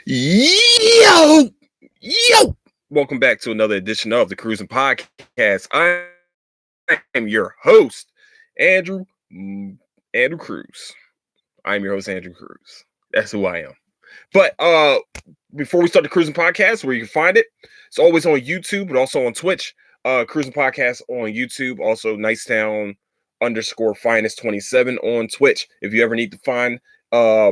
Yo, yo! Welcome back to another edition of the Cruising Podcast. I am your host, Andrew Andrew Cruz. I'm your host, Andrew Cruz. That's who I am. But before we start the Cruising Podcast, where you can find it, it's always on YouTube, but also on Twitch. Cruising Podcast on YouTube, also Nicetown underscore finest 27 on Twitch. If you ever need to find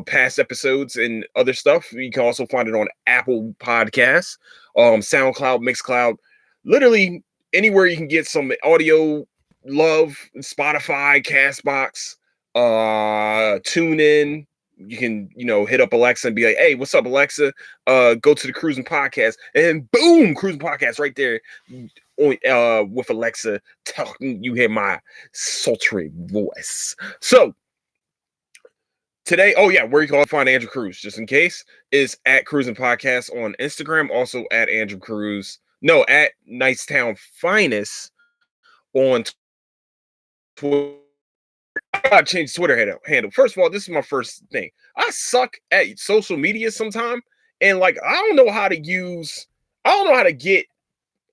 past episodes and other stuff, you can also find it on Apple Podcasts, SoundCloud, Mixcloud, literally anywhere you can get some audio love, Spotify, Castbox, TuneIn. You can, hit up Alexa and be like, hey, what's up, Alexa? Go to the Cruising Podcast, and boom, Cruising Podcast right there with Alexa talking. You hear my sultry voice. So today, where you can find Andrew Cruz, just in case, is at Cruising Podcast on Instagram, also at Andrew Cruz. No, at Nicetown Finest on Twitter. I gotta change Twitter handle. First of all, this is my first thing. I suck at social media sometime, and I don't know how to get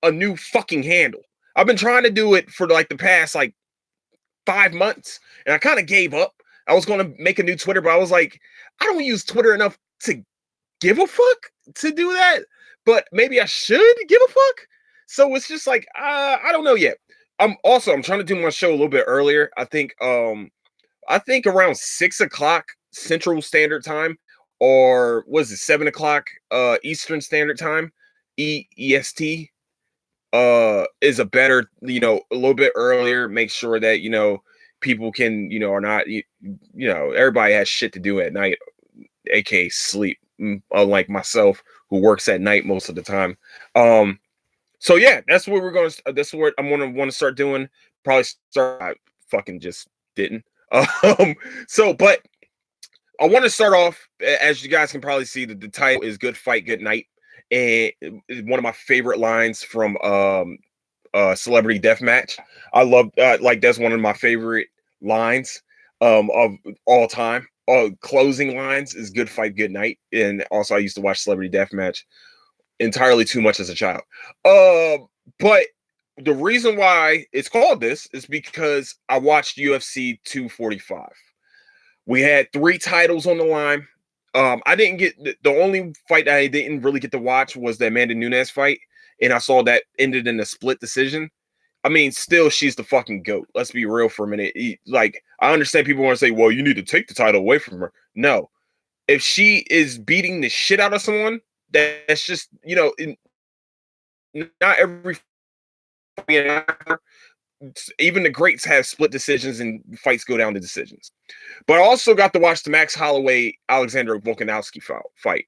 a new fucking handle. I've been trying to do it for the past 5 months, and I kind of gave up. I was gonna make a new Twitter, but I was like, I don't use Twitter enough to give a fuck to do that. But maybe I should give a fuck. So it's just I don't know yet. I'm trying to do my show a little bit earlier. I think around 6 o'clock Central Standard Time, or was it 7 o'clock Eastern Standard Time, EST, is a better, a little bit earlier. Make sure that people can, are not, everybody has shit to do at night, aka sleep, unlike myself, who works at night most of the time. So yeah, that's what that's what I'm gonna want to start doing. Probably start. I fucking just didn't. But I want to start off, as you guys can probably see, the title is "Good Fight, Good Night," and one of my favorite lines from Celebrity Deathmatch. I love that's one of my favorite lines of all time. Closing lines is "Good Fight, Good Night," and also I used to watch Celebrity Deathmatch entirely too much as a child. But the reason why it's called this is because I watched UFC 245. We had 3 titles on the line. I didn't get the only fight I didn't really get to watch was the Amanda Nunes fight, and I saw that ended in a split decision. I mean, still, she's the fucking GOAT. Let's be real for a minute. I understand people want to say, well, you need to take the title away from her. No. If she is beating the shit out of someone, that's just, not every even the greats have split decisions and fights go down to decisions. But I also got to watch the Max Holloway Alexander Volkanovski fight.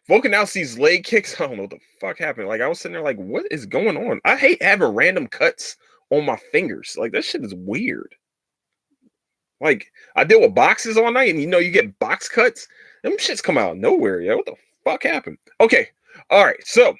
Volkanovski's leg kicks. I don't know what the fuck happened. I was sitting there what is going on? I hate having random cuts on my fingers. That shit is weird. I deal with boxes all night, and you get box cuts. Them shits come out of nowhere, yo. What the fuck happened? Okay. All right. So,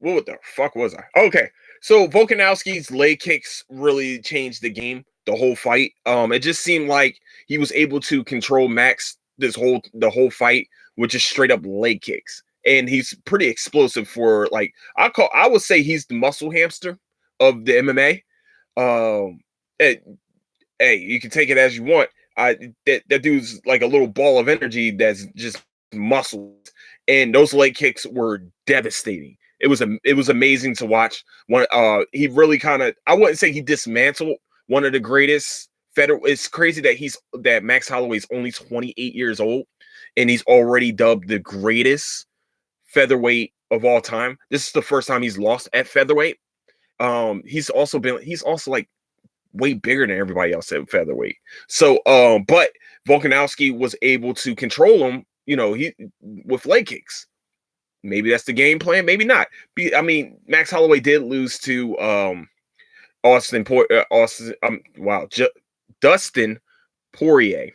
what the fuck was I? Okay. So, Volkanovski's leg kicks really changed the game, the whole fight. It just seemed like he was able to control Max the whole fight with just straight up leg kicks. And he's pretty explosive for I would say he's the muscle hamster of the MMA. Hey, you can take it as you want. That dude's like a little ball of energy that's just muscles, and those leg kicks were devastating. It was amazing to watch. He really I wouldn't say he dismantled one of the greatest It's crazy that Max Holloway's only 28 years old, and he's already dubbed the greatest featherweight of all time. This is the first time he's lost at featherweight. He's also way bigger than everybody else at featherweight. So, but Volkanovski was able to control him, he with leg kicks. Maybe that's the game plan, maybe not. I mean, Max Holloway did lose to Dustin Poirier.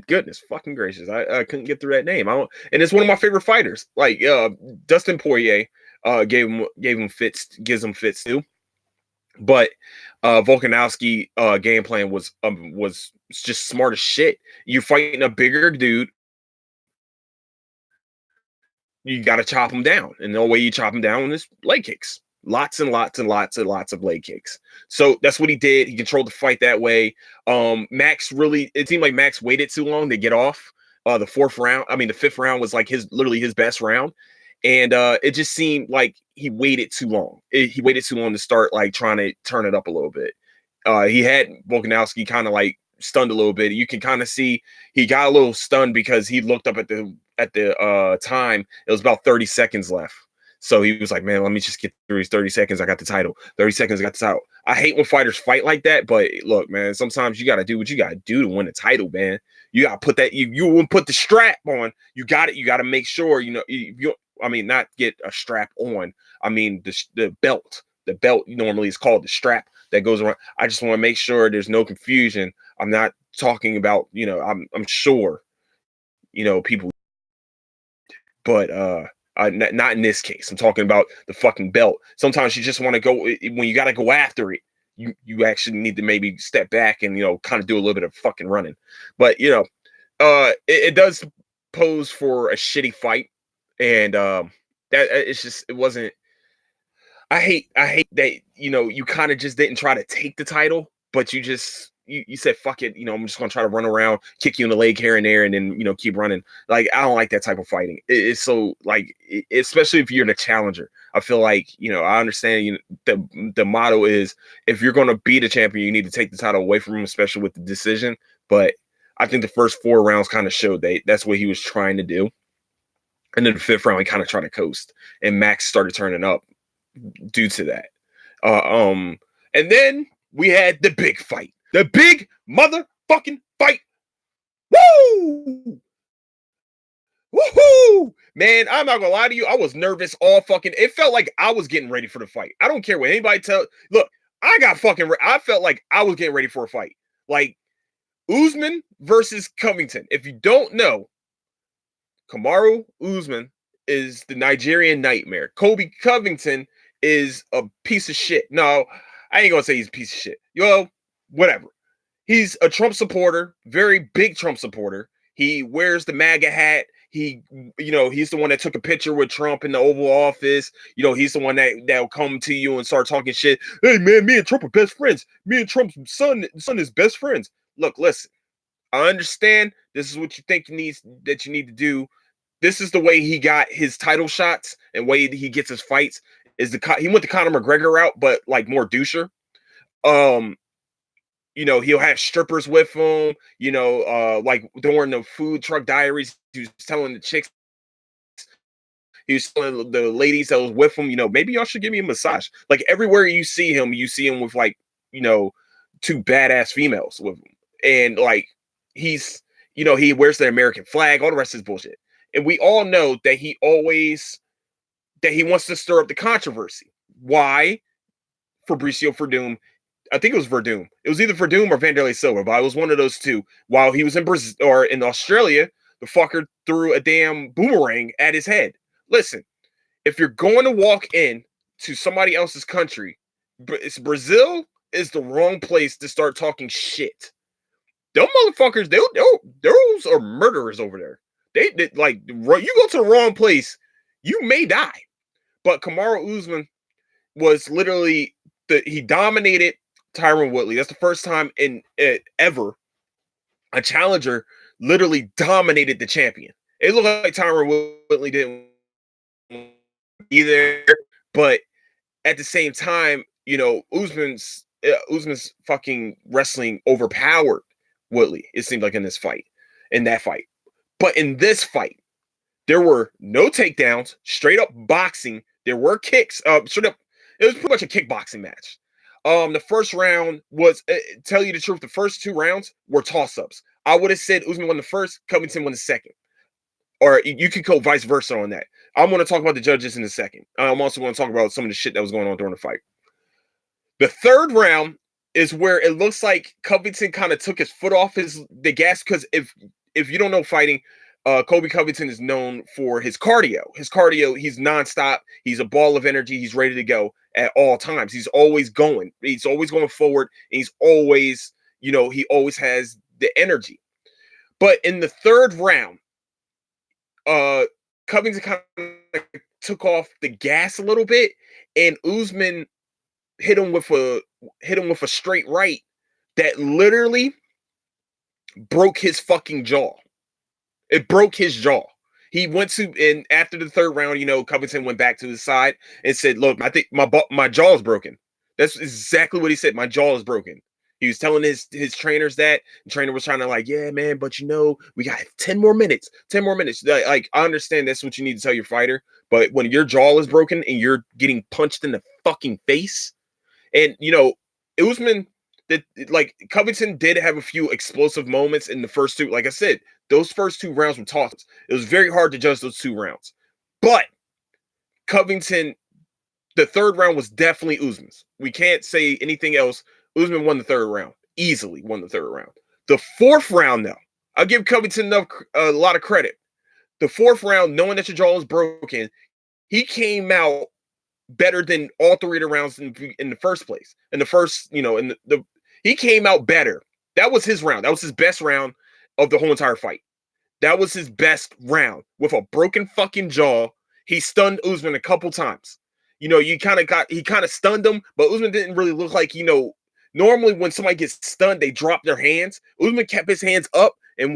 Goodness fucking gracious, I couldn't get through that name. And it's one of my favorite fighters. Dustin Poirier gives him fits too. But Volkanovski game plan was just smart as shit. You're fighting a bigger dude, you got to chop him down, and the only way you chop him down is leg kicks. Lots and lots and lots and lots of leg kicks. So that's what he did. He controlled the fight that way. Max really, it seemed like Max waited too long to get off. The fourth round, I mean, the fifth round was like literally his best round, and it just seemed like he waited too long. He waited too long to start like trying to turn it up a little bit. He had Volkanovski kind of like stunned a little bit. You can kind of see he got a little stunned because he looked up at the time. It was about 30 seconds left. So he was like, man, let me just get through these 30 seconds. I got the title. 30 seconds, I got the title. I hate when fighters fight like that, but look, man, sometimes you got to do what you got to do to win a title, man. You got to put that, you won't put the strap on. You got it. You got to make sure, I mean, not get a strap on. I mean, the belt. The belt normally is called the strap that goes around. I just want to make sure there's no confusion. I'm not talking about, I'm sure, people, but not in this case. I'm talking about the fucking belt. Sometimes you just want to go when you got to go after it. You actually need to maybe step back and kind of do a little bit of fucking running. But it does pose for a shitty fight, and that it wasn't. I hate that you kind of just didn't try to take the title, but you said fuck it, I'm just gonna try to run around, kick you in the leg here and there, and then keep running. Like, I don't like that type of fighting. It's so like, especially if you're the challenger. I feel like I understand the motto is if you're gonna be the champion, you need to take the title away from him, especially with the decision. But I think the first 4 rounds kind of showed that's what he was trying to do, and then the 5th round he kind of tried to coast, and Max started turning up due to that. And then we had the big fight. The big motherfucking fight. Woo! Woohoo! Man, I'm not gonna lie to you. I was nervous all fucking. It felt like I was getting ready for the fight. I don't care what anybody tell. Look, I felt like I was getting ready for a fight. Like Usman versus Covington. If you don't know, Kamaru Usman is the Nigerian nightmare. Kobe Covington is a piece of shit. No, I ain't gonna say he's a piece of shit. Whatever. He's a Trump supporter, very big Trump supporter. He wears the MAGA hat. He's the one that took a picture with Trump in the Oval Office. He's the one that'll come to you and start talking shit. Hey man, me and Trump are best friends. Me and Trump's son is best friends. Look, listen. I understand this is what you think you need to do. This is the way he got his title shots and way he gets his fights. He went the Conor McGregor route, but like more doucher. He'll have strippers with him. Like during the food truck diaries, he was telling the chicks, he was telling the ladies that was with him, maybe y'all should give me a massage. Like everywhere you see him with like, 2 badass females with him, and like he's, he wears the American flag, all the rest of his bullshit. And we all know that he wants to stir up the controversy. Why? Fabricio Verdum, I think it was Verdum. It was either Verdum or Vanderlei Silva, but it was one of those two. While he was in Brazil or in Australia, the fucker threw a damn boomerang at his head. Listen, if you're going to walk in to somebody else's country, Brazil is the wrong place to start talking shit. Them motherfuckers, those are murderers over there. They like, you go to the wrong place, you may die. But Kamaru Usman was literally he dominated Tyron Woodley. That's the first time in ever a challenger literally dominated the champion. It looked like Tyron Woodley didn't either, but at the same time, Usman's fucking wrestling overpowered Woodley. It seemed like in that fight. But in this fight, there were no takedowns, straight up boxing. There were kicks. Straight up, it was pretty much a kickboxing match. The first round was, tell you the truth, the first 2 rounds were toss-ups. I would have said Usman won the first, Covington won the second. Or you could go vice versa on that. I'm going to talk about the judges in a second. I'm also going to talk about some of the shit that was going on during the fight. The third round is where it looks like Covington kind of took his foot off the gas, because if you don't know fighting, Kobe Covington is known for his cardio. His cardio, he's nonstop. He's a ball of energy. He's ready to go at all times. He's always going. He's always going forward. He's always, he always has the energy. But in the third round, Covington kind of took off the gas a little bit, and Usman hit him with a straight right that literally broke his fucking jaw. It broke his jaw. He went to, and after the third round, Covington went back to his side and said, "Look, I think my jaw is broken." That's exactly what he said. My jaw is broken. He was telling his trainers that. The trainer was trying to like, yeah, man, but we got 10 more minutes. 10 more minutes. Like, I understand that's what you need to tell your fighter, but when your jaw is broken and you're getting punched in the fucking face, and Usman, like Covington did have a few explosive moments in the first two. Like I said, those first 2 rounds were tosses. It was very hard to judge those 2 rounds. But Covington, the third round was definitely Usman's. We can't say anything else. Usman won the third round. Easily won the third round. The fourth round, though, I'll give Covington a lot of credit. The fourth round, knowing that your jaw was broken, he came out better than all 3 of the rounds in the first place. In the first, he came out better. That was his round. That was his best round of the whole entire fight. That was his best round. With a broken fucking jaw, he stunned Usman a couple times. He kind of stunned him, but Usman didn't really look like, normally when somebody gets stunned, they drop their hands. Usman kept his hands up and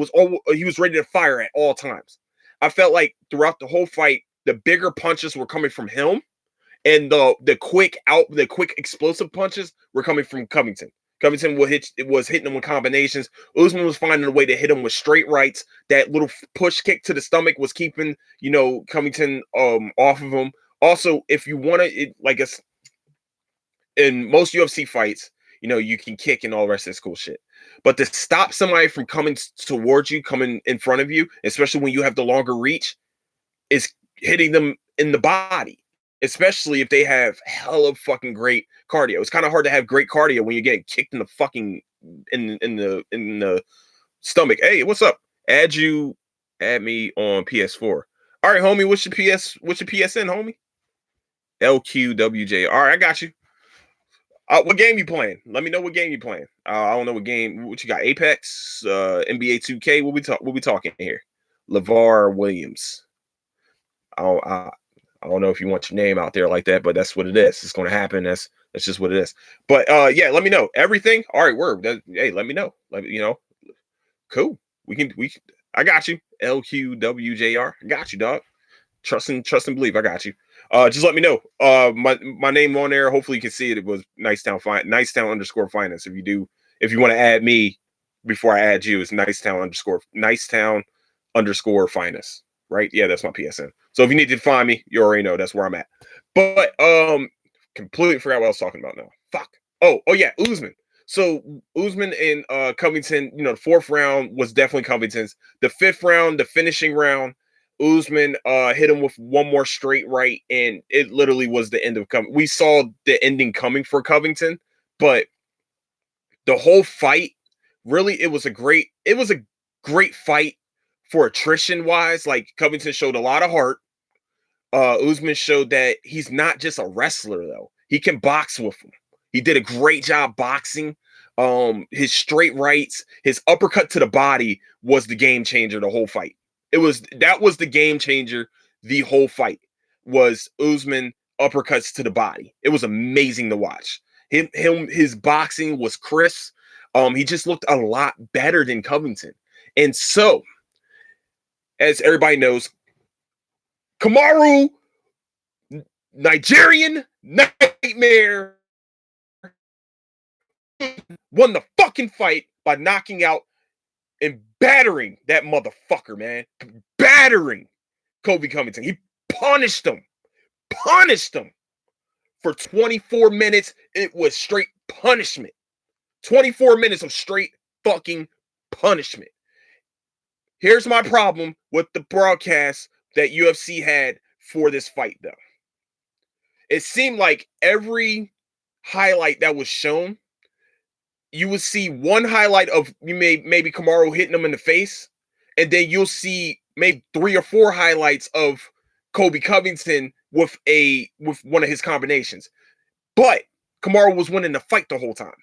he was ready to fire at all times. I felt like throughout the whole fight, the bigger punches were coming from him, and the quick explosive punches were coming from Covington. Covington was hitting him with combinations. Usman was finding a way to hit him with straight rights. That little push kick to the stomach was keeping, Covington off of him. Also, if you want to, like in most UFC fights, you can kick and all the rest of this cool shit. But to stop somebody from coming towards you, coming in front of you, especially when you have the longer reach, is hitting them in the body. Especially if they have hella fucking great cardio. It's kind of hard to have great cardio when you're getting kicked in the fucking in the stomach. Hey, what's up? Add me on PS4. All right, homie. What's your PSN, homie? LQWJ. All right, I got you. What game you playing? Let me know what game you playing. I don't know what game. What you got? Apex, NBA 2K. What we talking here? LeVar Williams. I don't know if you want your name out there like that, but that's what it is. It's going to happen. That's just what it is. But yeah, let me know everything. All right, word. Hey, let me know. Cool. I got you. LQWJR. I got you, dog. Trust and believe. I got you. Just let me know. My name on there. Hopefully you can see it. It was Nicetown _finance. If you want to add me before I add you, it's Nicetown _finance. Right? Yeah, that's my PSN. So if you need to find me, you already know that's where I'm at. But completely forgot what I was talking about now. Fuck. Oh yeah, Usman. So Usman and Covington, the fourth round was definitely Covington's. The fifth round, the finishing round, Usman hit him with one more straight right, and it literally was the end of Covington. We saw the ending coming for Covington, but the whole fight, really, it was a great fight for attrition wise. Like Covington showed a lot of heart. Usman showed that he's not just a wrestler though. He can box with him. He did a great job boxing. His straight rights, his uppercut to the body was the game changer the whole fight. That was the game changer the whole fight. Was Usman uppercuts to the body. It was amazing to watch. His boxing was crisp. He just looked a lot better than Covington. And so, as everybody knows, Kamaru, Nigerian Nightmare, won the fucking fight by knocking out and battering that motherfucker, man. Battering Kobe Covington. He punished him for 24 minutes. It was straight punishment. 24 minutes of straight fucking punishment. Here's my problem with the broadcast that UFC had for this fight, though. It seemed like every highlight that was shown, you would see one highlight of maybe Kamaru hitting him in the face, and then you'll see maybe 3 or 4 highlights of Kobe Covington with one of his combinations. But Kamaru was winning the fight the whole time.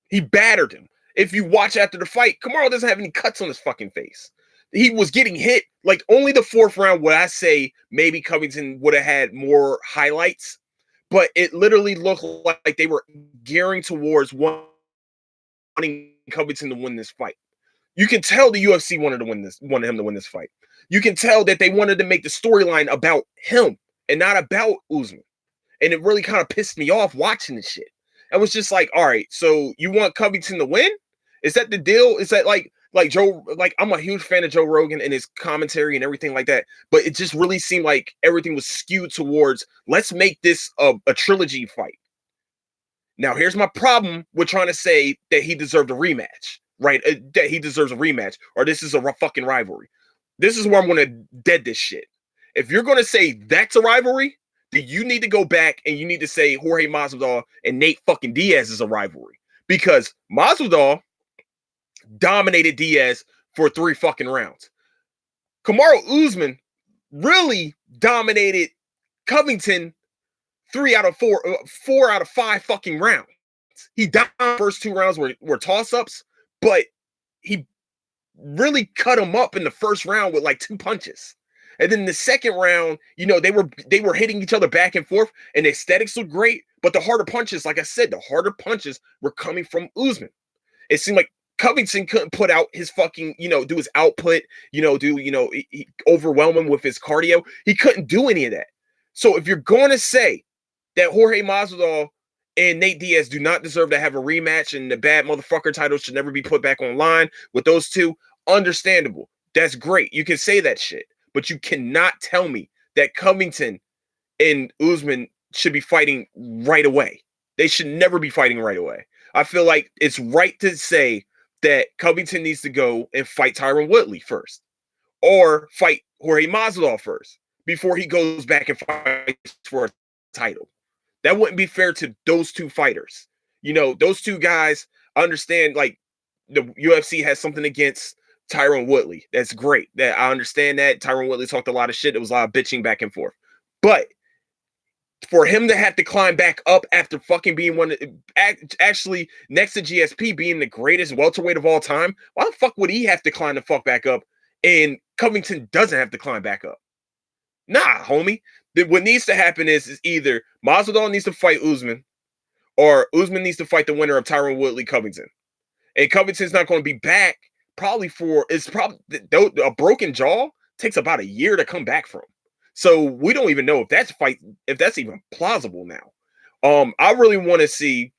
He battered him. If you watch after the fight, Kamaru doesn't have any cuts on his fucking face. He was getting hit. Like, only the 4th round would I say maybe Covington would have had more highlights, but it literally looked like they were gearing towards wanting Covington to win this fight. You can tell the UFC wanted him to win this fight. You can tell that they wanted to make the storyline about him and not about Usman. And it really kind of pissed me off watching this shit. I was just like, all right, so you want Covington to win? Is that the deal? Is that like Joe? Like, I'm a huge fan of Joe Rogan and his commentary and everything like that. But it just really seemed like everything was skewed towards, let's make this a trilogy fight. Now, here's my problem with trying to say that he deserved a rematch, right? That he deserves a rematch, or this is a fucking rivalry. This is where I'm going to dead this shit. If you're going to say that's a rivalry, then you need to go back and you need to say Jorge Masvidal and Nate fucking Diaz is a rivalry, because Masvidal dominated Diaz for 3 fucking rounds. Kamaru Usman really dominated Covington 4 out of 5 fucking rounds. He down the first 2 rounds were toss-ups, but he really cut him up in the first round with like 2 punches. And then the second round, you know, they were hitting each other back and forth, and the aesthetics looked great, but the harder punches, like I said, the harder punches were coming from Usman. It seemed like Covington couldn't put out his fucking, do his output, overwhelm him with his cardio. He couldn't do any of that. So if you're going to say that Jorge Masvidal and Nate Diaz do not deserve to have a rematch and the bad motherfucker title should never be put back online with those two, understandable. That's great. You can say that shit. But you cannot tell me that Covington and Usman should be fighting right away. They should never be fighting right away. I feel like it's right to say that Covington needs to go and fight Tyron Woodley first, or fight Jorge Masvidal first before he goes back and fights for a title. That wouldn't be fair to those 2 fighters. Those 2 guys, I understand, like, the UFC has something against Tyron Woodley. That's great. That I understand that. Tyron Woodley talked a lot of shit. It was a lot of bitching back and forth. But for him to have to climb back up after fucking being actually next to GSP being the greatest welterweight of all time, why the fuck would he have to climb the fuck back up and Covington doesn't have to climb back up? Nah, homie. What needs to happen is either Masvidal needs to fight Usman, or Usman needs to fight the winner of Tyron Woodley Covington. And Covington's not going to be back probably a broken jaw takes about a year to come back from. So we don't even know if that's even plausible now. I really want to see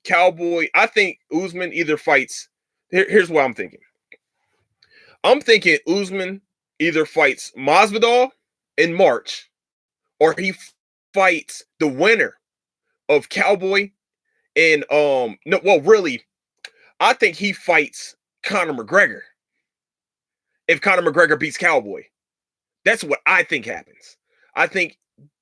Cowboy. I think Usman either fights. Here's what I'm thinking. I'm thinking Usman either fights Masvidal in March, or he fights the winner of Cowboy and I think he fights Conor McGregor. If Conor McGregor beats Cowboy, that's what I think happens. I think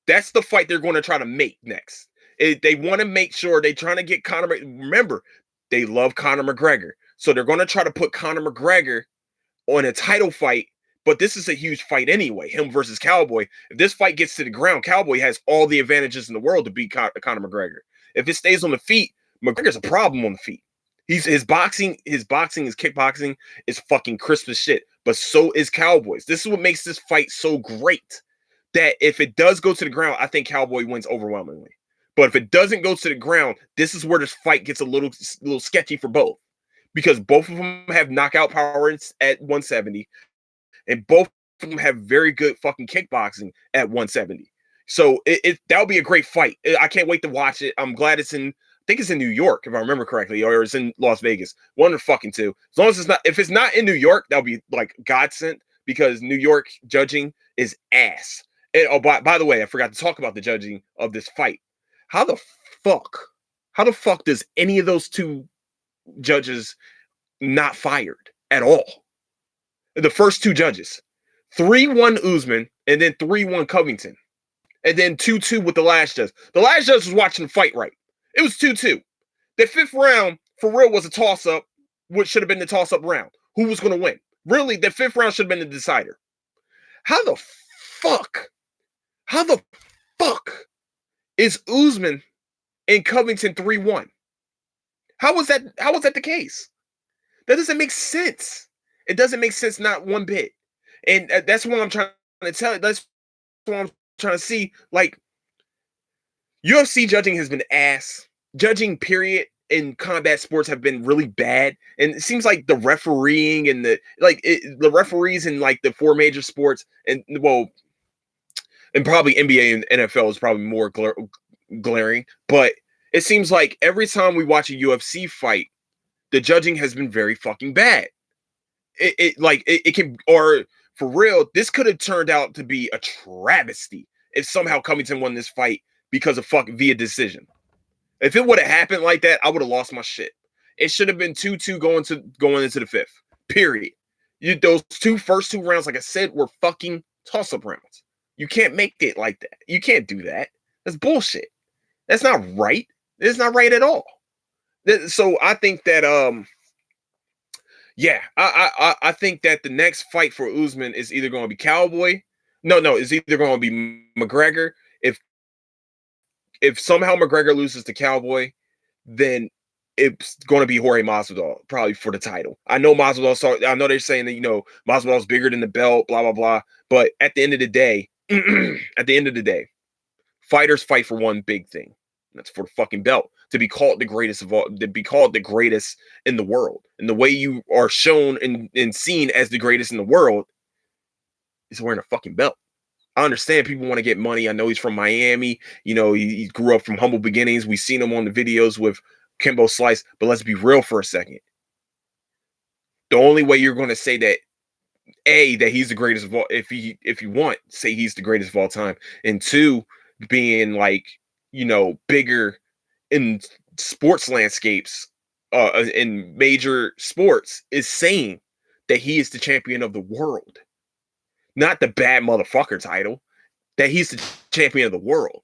that's the fight they're going to try to make next. They want to make sure they're trying to get Conor. Remember, they love Conor McGregor, so they're going to try to put Conor McGregor on a title fight. But this is a huge fight anyway, him versus Cowboy. If this fight gets to the ground, Cowboy has all the advantages in the world to beat Conor McGregor. If it stays on the feet, McGregor's a problem on the feet. His boxing, his kickboxing is fucking crisp as shit. But so is Cowboy's. This is what makes this fight so great. That if it does go to the ground, I think Cowboy wins overwhelmingly. But if it doesn't go to the ground, this is where this fight gets a little sketchy for both. Because both of them have knockout power at 170. And both of them have very good fucking kickboxing at 170. So that'll be a great fight. I can't wait to watch it. I'm glad it's in, I think it's in New York, if I remember correctly, or it's in Las Vegas. One of the fucking two. As long as it's not, if it's not in New York, that'll be like godsend, because New York judging is ass. And by the way, I forgot to talk about the judging of this fight. How the fuck does any of those 2 judges not fired at all? The first 2 judges, 3-1 Usman, and then 3-1 Covington, and then 2-2 with the last judge. The last judge was watching the fight right. It was 2-2. The 5th round, for real, was a toss-up, which should have been the toss-up round. Who was going to win? Really, the 5th round should have been the decider. How the fuck? How the fuck is Usman and Covington 3-1? How was that? How was that the case? That doesn't make sense. It doesn't make sense, not one bit. And that's what I'm trying to tell. That's what I'm trying to see. Like, UFC judging has been ass. Judging, period, in combat sports have been really bad. And it seems like the refereeing and the referees in like the 4 major sports and probably NBA and NFL is probably more glaring. But it seems like every time we watch a UFC fight, the judging has been very fucking bad. It can, or for real, this could have turned out to be a travesty if somehow Covington won this fight because of via decision. If it would have happened like that, I would have lost my shit. It should have been 2-2 going into the 5th. Period. Those first two rounds, like I said, were fucking toss-up rounds. You can't make it like that. You can't do that. That's bullshit. That's not right. It's not right at all. So I think that I think that the next fight for Usman is either going to be Cowboy. No, it's either going to be McGregor. If somehow McGregor loses to Cowboy, then it's going to be Jorge Masvidal probably for the title. I know Masvidal. I know they're saying that Masvidal's bigger than the belt, blah blah blah. But at the end of the day, fighters fight for one big thing. That's for the fucking belt. To be called the greatest of all, to be called the greatest in the world. And the way you are shown and seen as the greatest in the world is wearing a fucking belt. I understand people want to get money. I know he's from Miami. He grew up from humble beginnings. We've seen him on the videos with Kimbo Slice. But let's be real for a second. The only way you're going to say that, that he's the greatest of all, if you want, say he's the greatest of all time. And 2, being like, bigger in sports landscapes, in major sports, is saying that he is the champion of the world. Not the bad motherfucker title, that he's the champion of the world.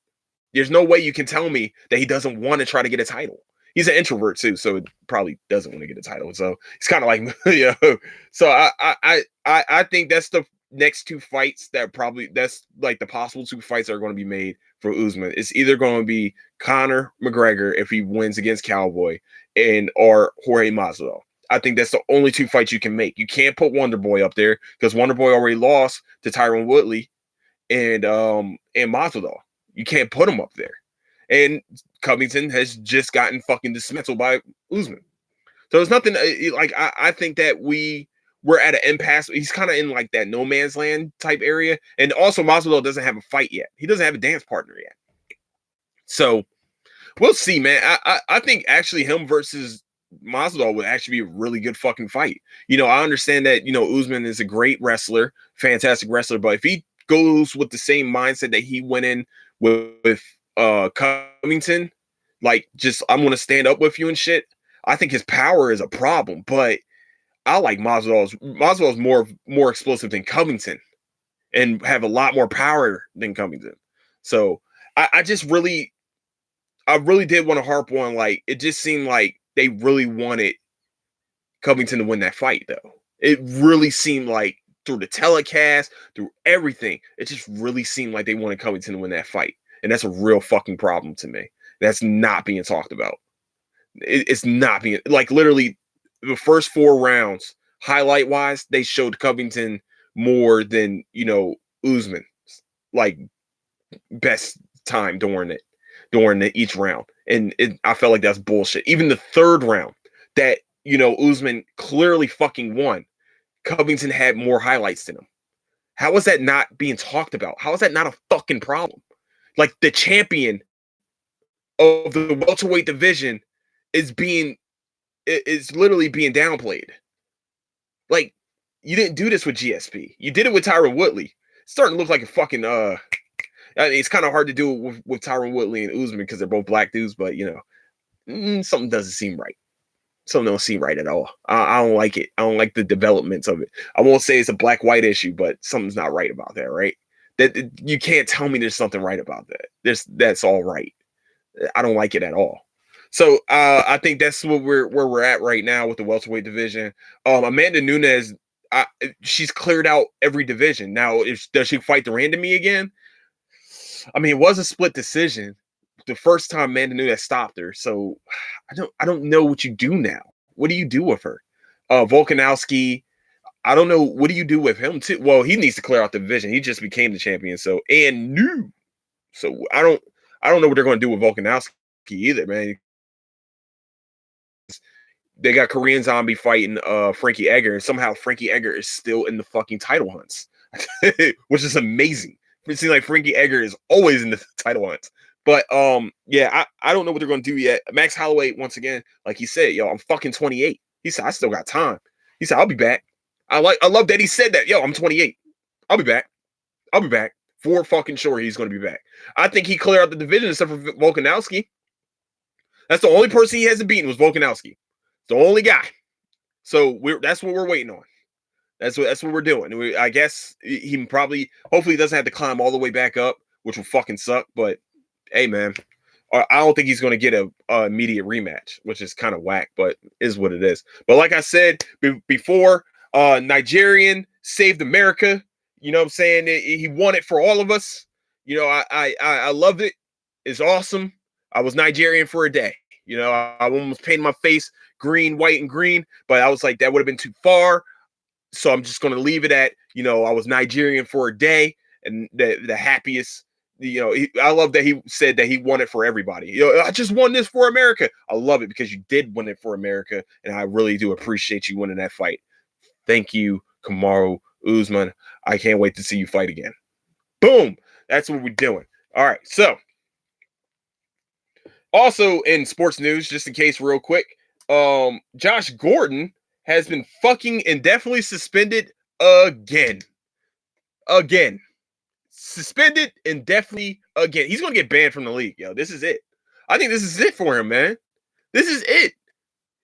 There's no way you can tell me that he doesn't want to try to get a title. He's an introvert too, so it probably doesn't want to get a title. So it's kind of like, So I think that's the next 2 fights that's like the possible 2 fights that are going to be made for Usman. It's either going to be Conor McGregor if he wins against Cowboy, or Jorge Masvidal. I think that's the only 2 fights you can make. You can't put Wonder Boy up there because Wonder Boy already lost to Tyron Woodley and Masvidal. You can't put him up there. And Covington has just gotten fucking dismantled by Usman. So there's nothing like I think that we're at an impasse. He's kind of in like that no man's land type area. And also Masvidal doesn't have a fight yet. He doesn't have a dance partner yet. So we'll see, man. I think actually him versus Masvidal would actually be a really good fucking fight. I understand that, Usman is a great wrestler, fantastic wrestler, but if he goes with the same mindset that he went in with Covington, like just I'm gonna stand up with you and shit, I think his power is a problem. But I like Masvidal's more explosive than Covington and have a lot more power than Covington. So I really did want to harp on, like, it just seemed like they really wanted Covington to win that fight, though. It really seemed like through the telecast, through everything, it just really seemed like they wanted Covington to win that fight. And that's a real fucking problem to me. That's not being talked about. It's not being, like, literally the first 4 rounds, highlight wise, they showed Covington more than, Usman, like, best time during each round. And I felt like that's bullshit. Even the 3rd round that, Usman clearly fucking won, Covington had more highlights than him. How is that not being talked about? How is that not a fucking problem? Like, the champion of the welterweight division is literally being downplayed. Like, you didn't do this with GSP. You did it with Tyron Woodley. It's starting to look like a fucking it's kind of hard to do it with Tyron Woodley and Usman because they're both black dudes, but something doesn't seem right. Something don't seem right at all. I don't like it. I don't like the developments of it. I won't say it's a black-white issue, but something's not right about that, right? That you can't tell me there's something right about that. That's all right. I don't like it at all. So I think that's where we're at right now with the welterweight division. Amanda Nunes, she's cleared out every division. Now, does she fight the Randomie again? I mean, it was a split decision the first time Amanda Nunes stopped her. So I don't know what you do now. What do you do with her? Volkanovski, I don't know. What do you do with him too? Well, he needs to clear out the division. He just became the champion. So I don't know what they're going to do with Volkanovski either, man. They got Korean Zombie fighting Frankie Edgar, and somehow Frankie Edgar is still in the fucking title hunts, which is amazing. It seems like Frankie Edgar is always in the title hunts. But yeah, I don't know what they're going to do yet. Max Holloway, once again, like he said, yo, I'm fucking 28. He said, I still got time. He said, I'll be back. I love that he said that. Yo, I'm 28. I'll be back. I'll be back. For fucking sure he's going to be back. I think he cleared out the division except for Volkanovski. That's the only person he hasn't beaten was Volkanovski. The only guy. So that's what we're waiting on. That's what we're doing. I guess he hopefully he doesn't have to climb all the way back up, which will fucking suck. But hey, man, I don't think he's going to get a immediate rematch, which is kind of whack, but is what it is. But like I said before, Nigerian saved America. You know what I'm saying? He won it for all of us. You know, I loved it. It's awesome. I was Nigerian for a day. You know, I almost painted my face green, white, and green, but I was like, that would have been too far. So I'm just going to leave it at, you know, I was Nigerian for a day, and the happiest, you know, I love that he said that he won it for everybody. You know, I just won this for America. I love it because you did win it for America, and I really do appreciate you winning that fight. Thank you, Kamaru Usman. I can't wait to see you fight again. Boom. That's what we're doing. All right. So also in sports news, just in case real quick, Josh Gordon has been fucking indefinitely suspended again. Suspended indefinitely again. He's going to get banned from the league, yo. This is it. I think this is it for him, man. This is it.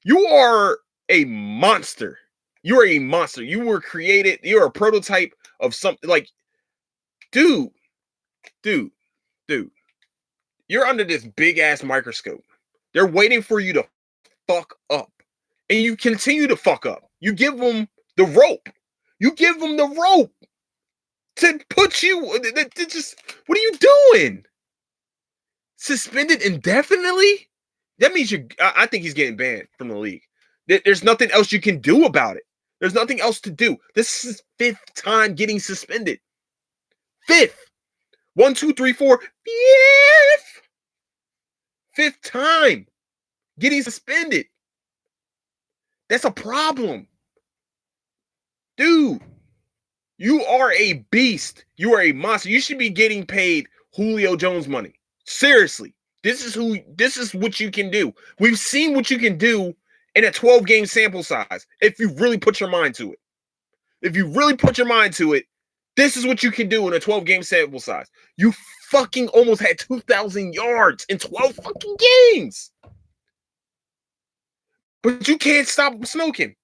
You are a monster. You are a monster. You were created. You're a prototype of something like, dude. You're under this big ass microscope. They're waiting for you to fuck up. And you continue to fuck up. You give them the rope. You give them the rope to put you. Just, what are you doing? Suspended indefinitely? That means I think he's getting banned from the league. There's nothing else you can do about it. There's nothing else to do. This is fifth time getting suspended. Fifth. 1, 2, 3, 4. Fifth time getting suspended. That's a problem. Dude, you are a beast. You are a monster. You should be getting paid Julio Jones money. Seriously. This is what you can do. We've seen what you can do in a 12-game sample size if you really put your mind to it. If you really put your mind to it, this is what you can do in a 12-game sample size. You fucking almost had 2,000 yards in 12 fucking games. But you can't stop smoking.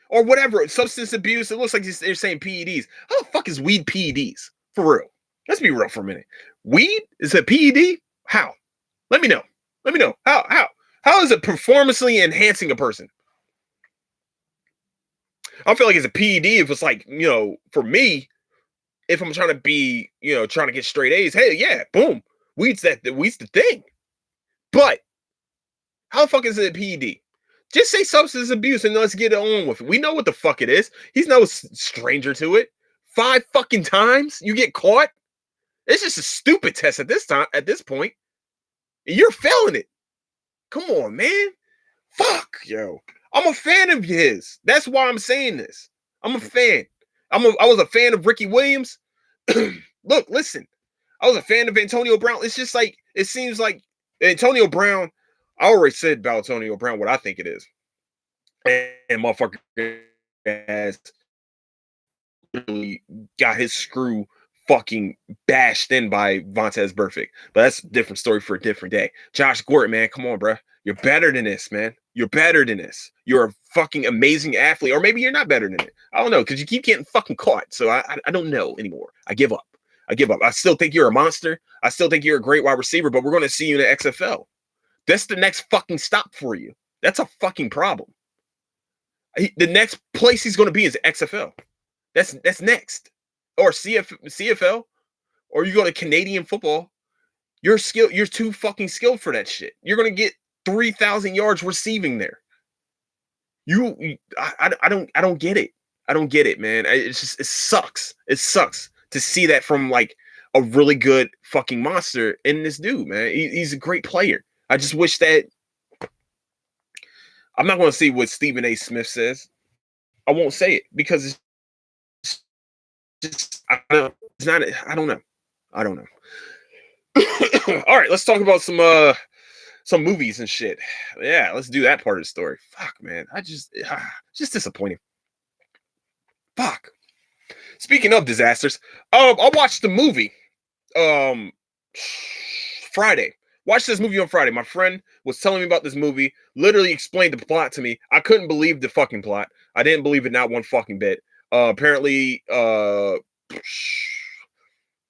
Or whatever, substance abuse. It looks like they're saying PEDs. How the fuck is weed PEDs? For real. Let's be real for a minute. Weed is a PED? How? Let me know. How is it performancely enhancing a person? I feel like it's a PED if it's like, you know, for me, if I'm trying to be, you know, trying to get straight A's, hey, yeah, boom. Weed's the thing. But how the fuck is it a PED? Just say substance abuse and let's get it on with it. We know what the fuck it is. He's no stranger to it. 5 fucking times you get caught. It's just a stupid test at this point. You're failing it. Come on, man. Fuck, yo. I'm a fan of his. That's why I'm saying this. I'm a fan. I was a fan of Ricky Williams. Look, listen. I was a fan of Antonio Brown. It's just like, it seems like Antonio Brown, I already said about Antonio Brown what I think it is. And motherfucker has literally got his screw fucking bashed in by Vontaze Burfict. But that's a different story for a different day. Josh Gordon, man, come on, bro. You're better than this, man. You're better than this. You're a fucking amazing athlete. Or maybe you're not better than it. I don't know, because you keep getting fucking caught. So I don't know anymore. I give up. I still think you're a monster. I still think you're a great wide receiver, but we're going to see you in the XFL. That's the next fucking stop for you. That's a fucking problem. The next place he's going to be is XFL. That's next, or CFL, or you go to Canadian football. You're skilled. You're too fucking skilled for that shit. You're going to get 3,000 yards receiving there. I don't get it. I don't get it, man. It's just, it sucks. It sucks to see that from like a really good fucking monster in this dude, man. He's a great player. I just wish that I'm not going to see what Stephen A. Smith says. I won't say it because it's just I don't know. It's not. I don't know. I don't know. All right, let's talk about some movies and shit. Yeah, let's do that part of the story. Fuck, man. Just disappointing. Fuck. Speaking of disasters, I watched the movie Friday. Watched this movie on Friday. My friend was telling me about this movie, literally explained the plot to me. I couldn't believe the fucking plot. I didn't believe it not one fucking bit. Apparently,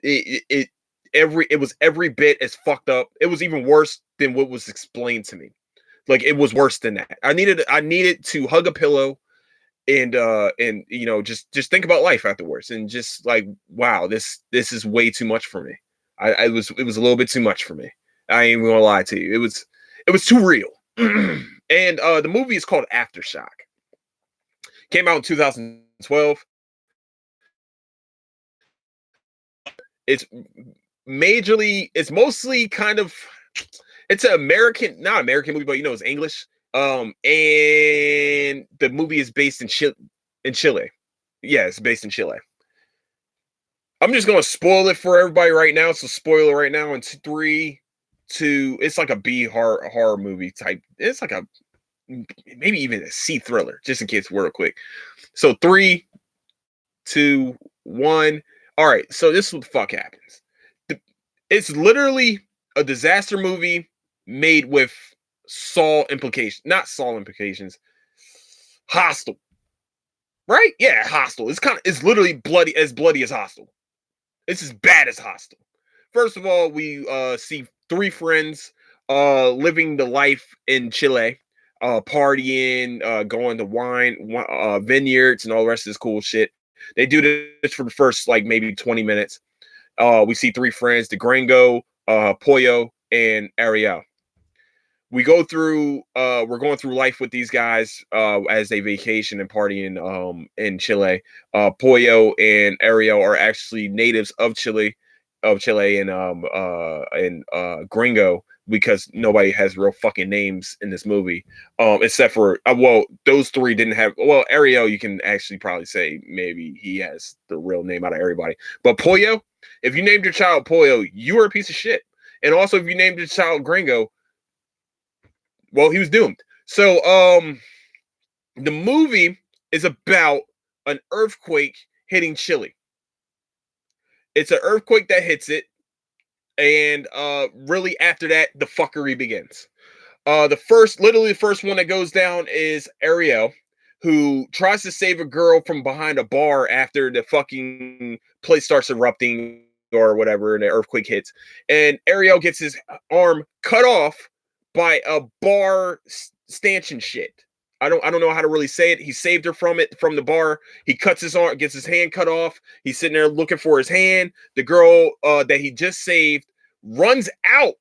it was every bit as fucked up. It was even worse than what was explained to me. Like, it was worse than that. I needed to hug a pillow and you know, just think about life afterwards, and just like, wow, this is way too much for me. It was a little bit too much for me. I ain't even gonna lie to you. It was too real. And the movie is called Aftershock. Came out in 2012. It's mostly kind of, it's an American, not American movie, but you know, it's English. And the movie is based in Chile. Yeah, it's based in Chile. I'm just gonna spoil it for everybody right now. So spoiler right now in 3, 2. It's like a B horror movie type. It's like a maybe even a C thriller, just in case, real quick. So 3, 2, 1. All right. So this is what the fuck happens. It's literally a disaster movie made with not Saw implications. Hostel. Right? Yeah, Hostel. It's literally bloody as Hostel. It's as bad as Hostel. First of all, we see 3 friends living the life in Chile, partying, going to wine vineyards and all the rest of this cool shit. They do this for the first like maybe 20 minutes. We see 3 friends, the Gringo, Pollo, and Ariel. We're going through life with these guys as they vacation and partying in Chile. Pollo and Ariel are actually natives of Chile, and Gringo, because nobody has real fucking names in this movie, except for those 3 didn't have. Well, Ariel, you can actually probably say maybe he has the real name out of everybody, but Pollo, if you named your child Pollo, you are a piece of shit. And also, if you named your child Gringo, well, he was doomed. So, the movie is about an earthquake hitting Chile. It's an earthquake that hits it, and really after that, the fuckery begins. The first one that goes down is Ariel, who tries to save a girl from behind a bar after the fucking place starts erupting or whatever, and the earthquake hits. And Ariel gets his arm cut off by a bar stanchion shit. I don't know how to really say it. He saved her from the bar. He cuts his arm, gets his hand cut off. He's sitting there looking for his hand. The girl that he just saved runs out.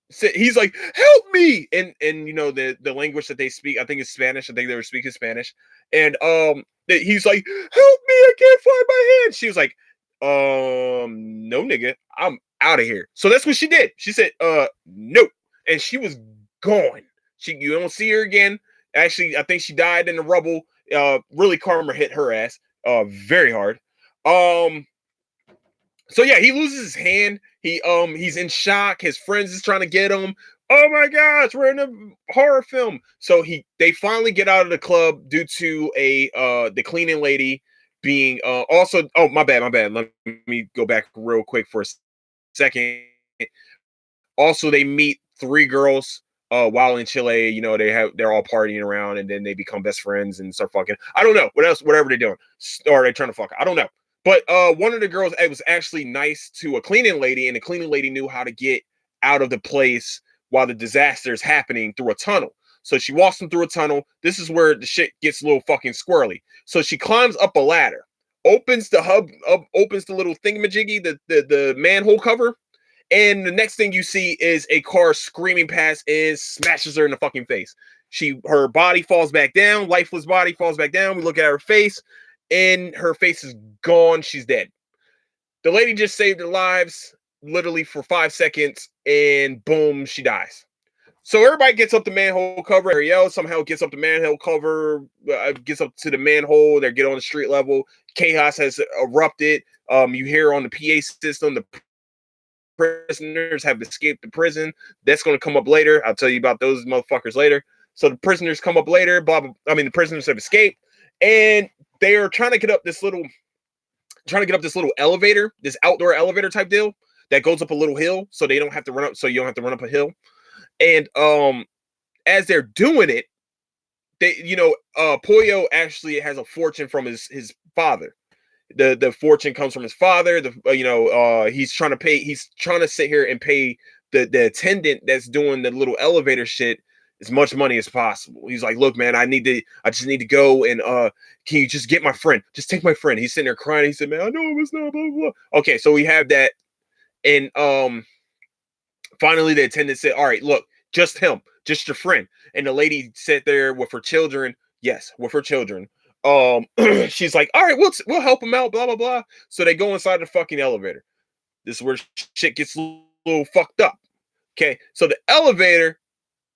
So he's like, "Help me!" And you know, the language that they speak, I think it's Spanish. I think they were speaking Spanish. And he's like, "Help me! I can't find my hand." She was like, no, nigga, I'm out of here." So that's what she did. She said, "Nope," and she was gone. You don't see her again. Actually, I think she died in the rubble. Really, karma hit her ass very hard. So yeah, he loses his hand. He's in shock. His friends is trying to get him. Oh my gosh, we're in a horror film. So they finally get out of the club due to the cleaning lady being also. Oh, my bad. Let me go back real quick for a second. Also, they meet 3 girls while in Chile. You know, they're all partying around, and then they become best friends and start fucking. I don't know what else, whatever they're doing, or they're trying to fuck. I don't know. But one of the girls was actually nice to a cleaning lady, and the cleaning lady knew how to get out of the place while the disaster is happening through a tunnel. So she walks them through a tunnel. This is where the shit gets a little fucking squirrely. So she climbs up a ladder, opens the opens the little thingamajiggy, the manhole cover, and the next thing you see is a car screaming past and smashes her in the fucking face. Her body falls back down, lifeless body falls back down. We look at her face, and her face is gone. She's dead. The lady just saved their lives literally for 5 seconds, and boom, she dies. So everybody gets up the manhole cover. Ariel somehow gets up the manhole cover, gets up to the manhole. They get on the street level. Chaos has erupted. You hear on the PA system, the prisoners have escaped the prison. That's going to come up later. I'll tell you about those motherfuckers later. So the prisoners come up later. The prisoners have escaped, and they are trying to get up this little elevator, this outdoor elevator type deal that goes up a little hill, so they don't have to run up. So you don't have to run up a hill. And as they're doing it, Pollo actually has a fortune from his father. The fortune comes from his father. He's trying to pay. He's trying to sit here and pay the attendant that's doing the little elevator shit as much money as possible. He's like, look, man, I just need to go and can you just get my friend? Just take my friend. He's sitting there crying. He said, man, I know it was not blah, blah, blah. Okay, so we have that, and finally the attendant said, all right, look, just him, just your friend. And the lady sat there with her children. Yes, with her children. She's like, all right, we'll help him out, blah, blah, blah. So they go inside the fucking elevator. This is where shit gets a little fucked up. Okay, so the elevator,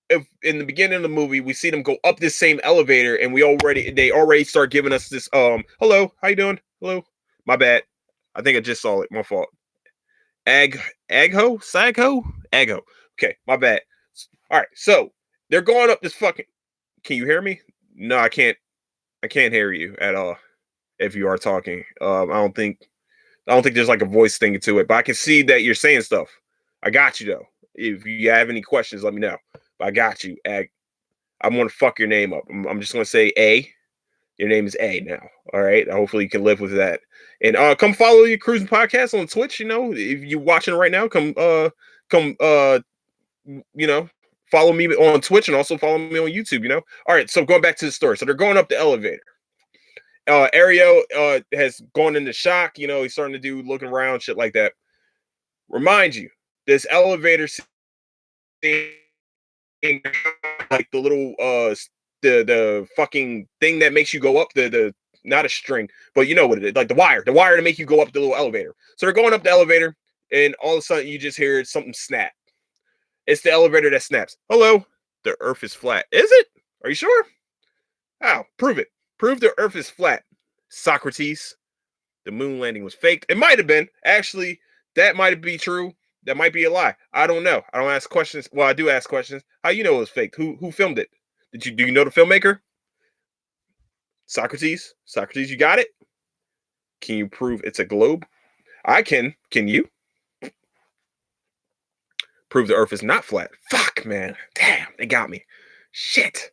if in the beginning of the movie, we see them go up this same elevator, and they already start giving us this, hello, how you doing? Hello, my bad. I think I just saw it, my fault. Agho? Okay, my bad. All right, so they're going up this fucking, can you hear me? No, I can't hear you at all if you are talking. I don't think there's like a voice thing to it, but I can see that you're saying stuff. I got you though. If you have any questions, let me know. But I got you. I'm gonna fuck your name up. I'm just gonna say A. Your name is A now. All right. Hopefully you can live with that. And come follow your cruising podcast on Twitch. You know, if you're watching right now, come follow me on Twitch and also follow me on YouTube. You know. All right. So going back to the story. So they're going up the elevator. Ariel has gone into shock. You know, he's starting to do looking around, shit like that. Remind you, this elevator scene, like the little the fucking thing that makes you go up the not a string, but you know what it is, like the wire to make you go up the little elevator. So they're going up the elevator, and all of a sudden you just hear something snap. It's the elevator that snaps. Hello, the Earth is flat. Is it? Are you sure? How? Prove it. Prove the Earth is flat. Socrates. The moon landing was faked. It might have been. Actually, that might be true. That might be a lie. I don't know. I don't ask questions. Well, I do ask questions. How you know it was faked? Who filmed it? Do you know the filmmaker? Socrates? Socrates, you got it? Can you prove it's a globe? I can. Can you? Prove the Earth is not flat. Fuck, man. Damn, they got me. Shit.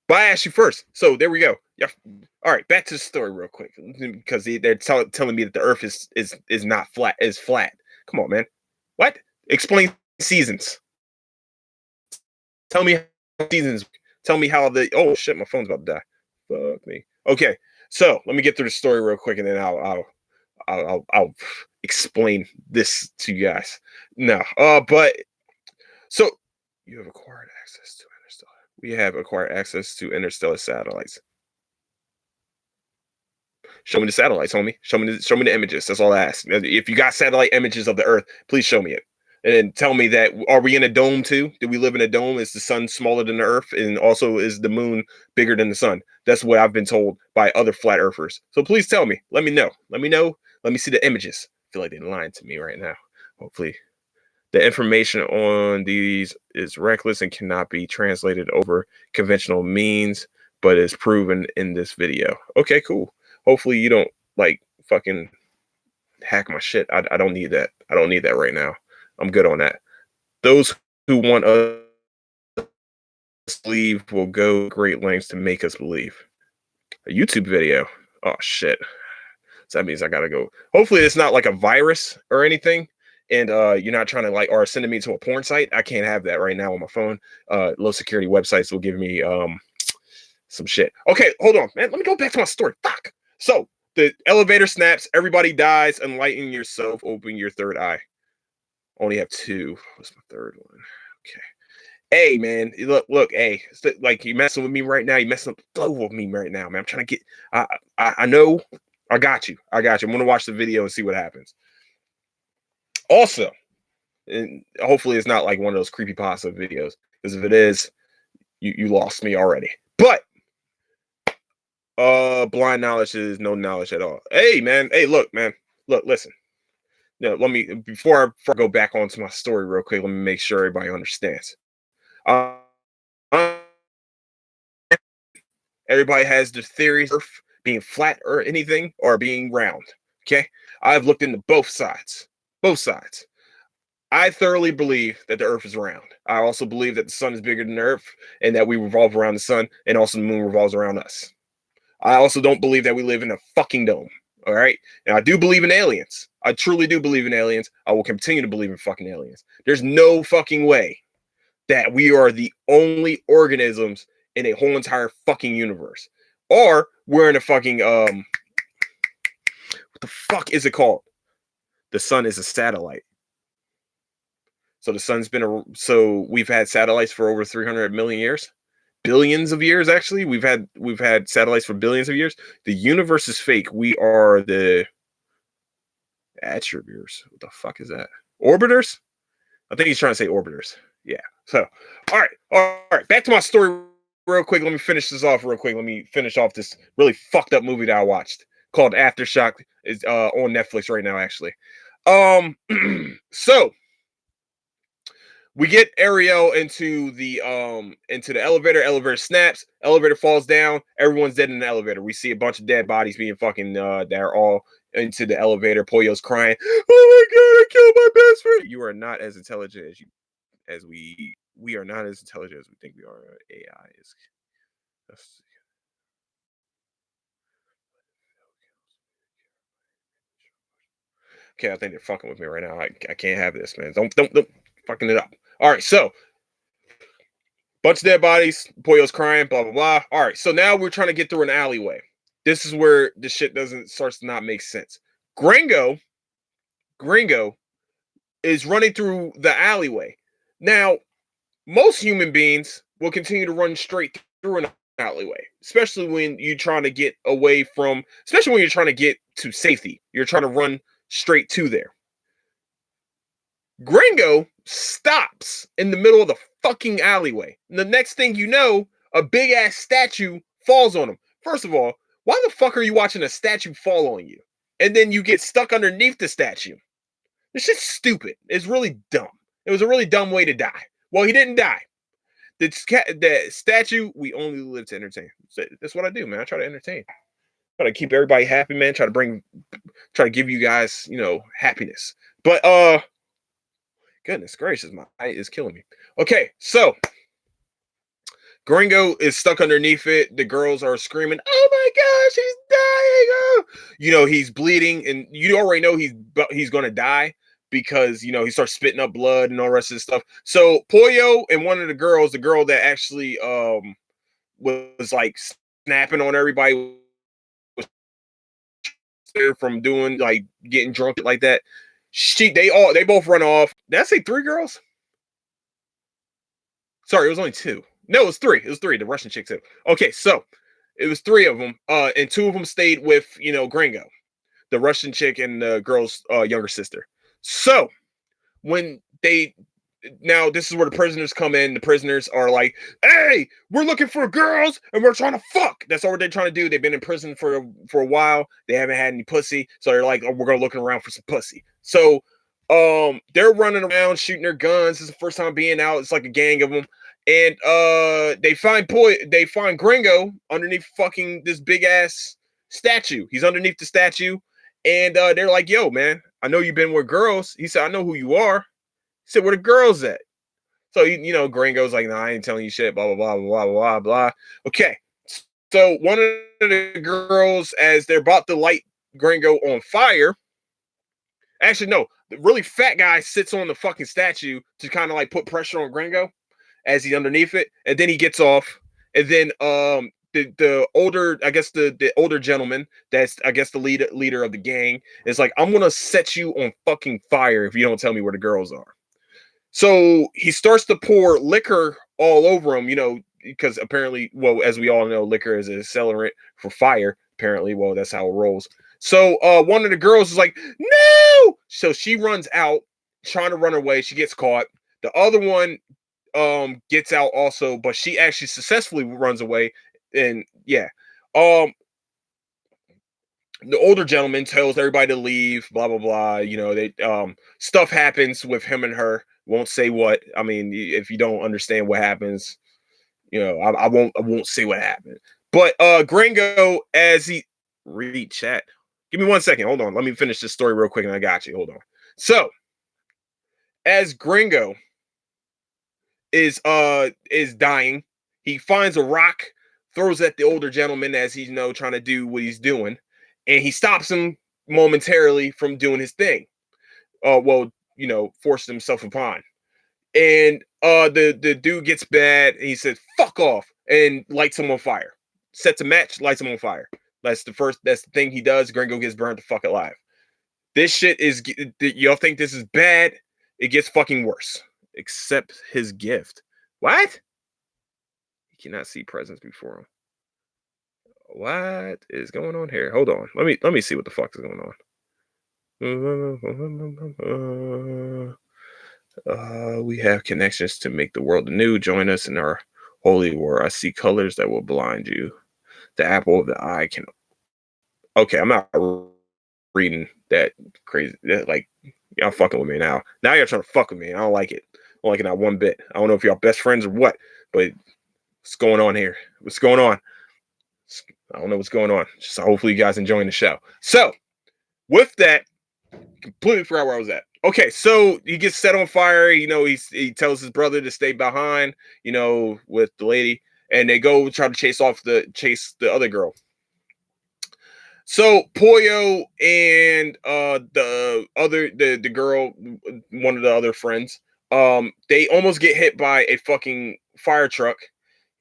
But I asked you first. So there we go. Yeah. All right, back to the story real quick, because they're telling me that the Earth is not flat. Is flat. Come on, man. What? Explain seasons. Tell me how seasons. Tell me how the. Oh shit, my phone's about to die. Fuck me. Okay, so let me get through the story real quick, and then I'll explain this to you guys. No, but so you have acquired access to interstellar. We have acquired access to interstellar satellites. Show me the satellites, homie. Show me the images. That's all I ask. If you got satellite images of the Earth, please show me it. And then tell me that, are we in a dome too? Do we live in a dome? Is the sun smaller than the Earth? And also, is the moon bigger than the sun? That's what I've been told by other flat earthers. So please tell me. Let me know. Let me know. Let me see the images. I feel like they're lying to me right now. Hopefully. The information on these is reckless and cannot be translated over conventional means, but is proven in this video. Okay, cool. Hopefully you don't like fucking hack my shit. I don't need that. I don't need that right now. I'm good on that. Those who want us to believe will go great lengths to make us believe. A YouTube video. Oh shit. So that means I gotta go. Hopefully it's not like a virus or anything. and you're not trying to like or sending me to a porn site, I can't have that right now on my phone. Low security websites will give me some shit. Okay, hold on, man. Let me go back to my story. Fuck. So the elevator snaps, everybody dies. Enlighten yourself, open your third eye. Only have two. What's my third one? Okay. Hey man, look, hey, like you messing with me right now. You messing up the flow with me right now, man. I'm trying to get. I know. I got you. I'm gonna watch the video and see what happens. Also, and hopefully it's not like one of those creepypasta videos, because if it is, you lost me already. But blind knowledge is no knowledge at all. Hey man, hey look, man, look, listen. No, let me before I go back onto my story real quick. Let me make sure everybody understands. Uh, Everybody has their theories of being flat or anything or being round. Okay. I've looked into both sides. Both sides. I thoroughly believe that the earth is round. I also believe that the sun is bigger than the earth and that we revolve around the sun and also the moon revolves around us. I also don't believe that we live in a fucking dome. All right. And I do believe in aliens. I truly do believe in aliens. I will continue to believe in fucking aliens. There's no fucking way that we are the only organisms in a whole entire fucking universe. Or we're in a fucking what the fuck is it called? The sun is a satellite. So the sun's been so we've had satellites for over 300 million years. Billions of years, actually. We've had satellites for billions of years. The universe is fake. We are the attributors. What the fuck is that? Orbiters? I think he's trying to say orbiters. Yeah. So, all right. Back to my story real quick. Let me finish this off real quick. Let me finish off this really fucked up movie that I watched called Aftershock. Is on Netflix right now, actually. So we get Ariel into the elevator. Elevator snaps. Elevator falls down. Everyone's dead in the elevator. We see a bunch of dead bodies being fucking. They're all into the elevator. Pollo's crying. Oh my god! I killed my best friend. You are not as intelligent as we are not as intelligent as we think we are. AI is. Okay, I think they're fucking with me right now. I can't have this, man. Don't fucking it up. All right, so bunch of dead bodies. Pollo's crying. Blah blah blah. All right, so now we're trying to get through an alleyway. This is where the shit starts to not make sense. Gringo is running through the alleyway. Now, most human beings will continue to run straight through an alleyway, especially when you're trying to get away from, especially when you're trying to get to safety. You're trying to run straight to there. Gringo stops in the middle of the fucking alleyway. And the next thing you know, a big ass statue falls on him. First of all, why the fuck are you watching a statue fall on you? And then you get stuck underneath the statue. It's just stupid. It's really dumb. It was a really dumb way to die. Well, he didn't die. The statue, we only live to entertain. So that's what I do, man. I try to entertain. Try to keep everybody happy, man. Try to give you guys, happiness. But goodness gracious, my eye is killing me. Okay, so Gringo is stuck underneath it. The girls are screaming, "Oh my gosh, he's dying!" Oh, he's bleeding, and you already know he's gonna die because he starts spitting up blood and all the rest of this stuff. So Pollo and one of the girls, the girl that actually was like snapping on everybody, was from doing like getting drunk like that. They both run off. Did I say three girls? Sorry, it was only two. No, it was three. It was three. The Russian chick too. Okay, so it was three of them, and two of them stayed with Gringo, the Russian chick and the girl's younger sister. So when now this is where the prisoners come in. The prisoners are like, "Hey, we're looking for girls and we're trying to fuck." That's all they're trying to do. They've been in prison for a while. They haven't had any pussy, so they're like, "Oh, we're gonna looking around for some pussy." So they're running around shooting their guns. It's the first time being out. It's like a gang of them. And they find Gringo underneath fucking this big ass statue. He's underneath the statue, and they're like, "Yo, man, I know you've been with girls." He said, "I know who you are." He said, "Where the girls at?" So Gringo's like, "No, I ain't telling you shit." Blah blah blah blah blah blah. Okay, so one of the girls, as they're about to light Gringo on fire, Actually, no, the really fat guy sits on the fucking statue to kind of like put pressure on Gringo as he's underneath it, and then he gets off, and then the older, I guess the older gentleman that's I guess the leader of the gang is like, I'm gonna set you on fucking fire if you don't tell me where the girls are. So he starts to pour liquor all over him, because apparently, well, as we all know, liquor is an accelerant for fire. Apparently, well, that's how it rolls. So one of the girls is like, no! So she runs out, trying to run away. She gets caught. The other one gets out also, but she actually successfully runs away. And yeah. The older gentleman tells everybody to leave, blah blah blah. They stuff happens with him and her. Won't say what. I mean, if you don't understand what happens, I won't say what happened. But Gringo, as he read chat, give me 1 second. Hold on. Let me finish this story real quick, and I got you. Hold on. So as Gringo is dying, he finds a rock, throws at the older gentleman as he's trying to do what he's doing, and he stops him momentarily from doing his thing. Well, forced himself upon. And the dude gets bad, and he says, fuck off, and lights him on fire. Sets a match, lights him on fire. That's the thing he does. Gringo gets burned the fuck alive. This shit is, y'all think this is bad? It gets fucking worse. Accept his gift. What? He cannot see presents before him. What is going on here? Hold on. Let me see what the fuck is going on. We have connections to make the world anew. Join us in our holy war. I see colors that will blind you. The apple of the eye can. Okay, I'm not reading that crazy. Like, y'all fucking with me now. Now you're trying to fuck with me. I don't like it. I don't like it not one bit. I don't know if y'all best friends or what, but what's going on here? What's going on? I don't know what's going on. Just hopefully you guys enjoying the show. So with that, completely forgot where I was at. Okay, so he gets set on fire. He tells his brother to stay behind. With the lady, and they go try to chase the other girl. So Pollo and the girl, one of the other friends, they almost get hit by a fucking fire truck,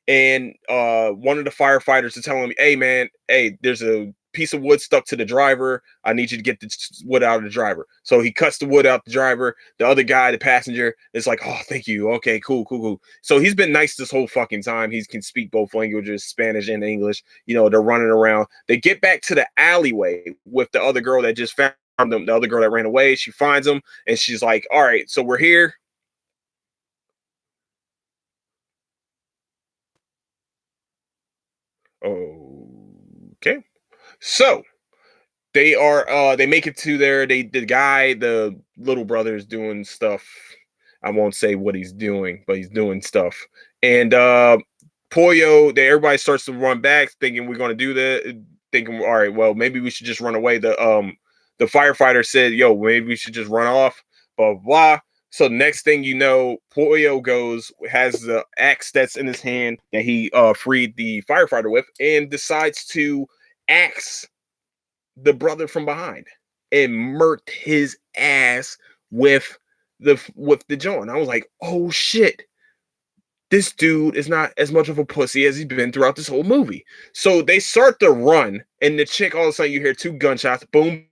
and one of the firefighters is telling me, hey man, hey, there's a piece of wood stuck to the driver. I need you to get the wood out of the driver. So he cuts the wood out the driver. The other guy, the passenger, is like, oh, thank you. Okay, cool. So he's been nice this whole fucking time. He can speak both languages, Spanish and English. They're running around. They get back to the alleyway with the other girl that just found them. The other girl that ran away, she finds them, and she's like, all right, so we're here. Okay. So they make it to there. The little brother is doing stuff. I won't say what he's doing, but he's doing stuff. And Pollo, everybody starts to run back, thinking we're gonna do that, thinking, all right, well, maybe we should just run away. The firefighter said, yo, maybe we should just run off, blah blah. So next thing you know, Pollo has the axe that's in his hand that he freed the firefighter with, and decides to axe the brother from behind and murked his ass with the joint. I was like, oh shit, this dude is not as much of a pussy as he's been throughout this whole movie. So they start to run, and the chick, all of a sudden you hear 2 gunshots, boom,